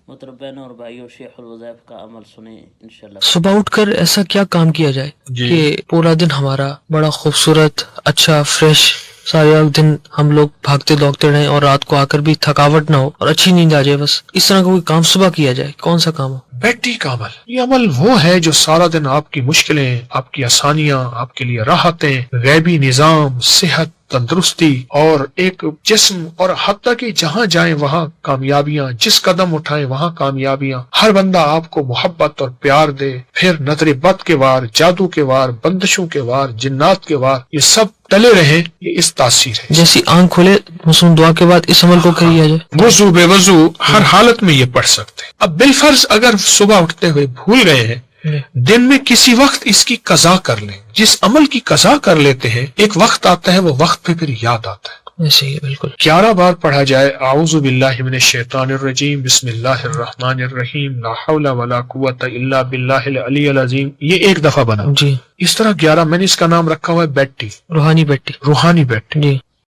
محترم بہنوں اور بھائیوں، شیخ الوظائف کا عمل سنیں انشاءاللہ۔ صبح اٹھ کر ایسا کیا کام کیا جائے کہ پورا دن ہمارا بڑا خوبصورت، اچھا، فریش، سارا دن ہم لوگ بھاگتے دوڑتے رہیں اور رات کو آ کر بھی تھکاوٹ نہ ہو اور اچھی نیند آ جائے؟ بس اس طرح کا کوئی کام صبح کیا جائے، کون سا کام ہو؟ بیٹی کا عمل، یہ عمل وہ ہے جو سارا دن آپ کی مشکلیں، آپ کی آسانیاں، آپ کے لیے راحتیں، غیبی نظام، صحت، تندرستی اور ایک جسم، اور حتیٰ کہ جہاں جائیں وہاں کامیابیاں، جس قدم اٹھائیں وہاں کامیابیاں، ہر بندہ آپ کو محبت اور پیار دے، پھر نظر بد کے وار، جادو کے وار، بندشوں کے وار، جنات کے وار، یہ سب ٹلے رہیں، یہ اس تاثیر ہے۔ جیسی آنکھ کھلے مثلا دعا کے بعد اس عمل کو کیا جائے؟ وضو بے وضو ہر حالت میں یہ پڑھ سکتے ہیں۔ اب بالفرض اگر صبح اٹھتے ہوئے بھول گئے ہیں، دن میں کسی وقت اس کی قضا کر لیں۔ جس عمل کی قضا کر لیتے ہیں، ایک وقت آتا ہے، وہ وقت پہ پھر یاد آتا ہے۔ ایسے ہی بالکل 11 بار پڑھا جائے، اعوذ باللہ من الشیطان الرجیم، بسم اللہ الرحمن الرحیم، لا حول ولا قوت الا باللہ العلی العظیم، یہ ایک دفعہ بنا۔ جی، اس طرح 11، میں نے اس کا نام رکھا ہوا ہے بیٹی، روحانی بیٹی۔ روحانی بیٹی۔ جی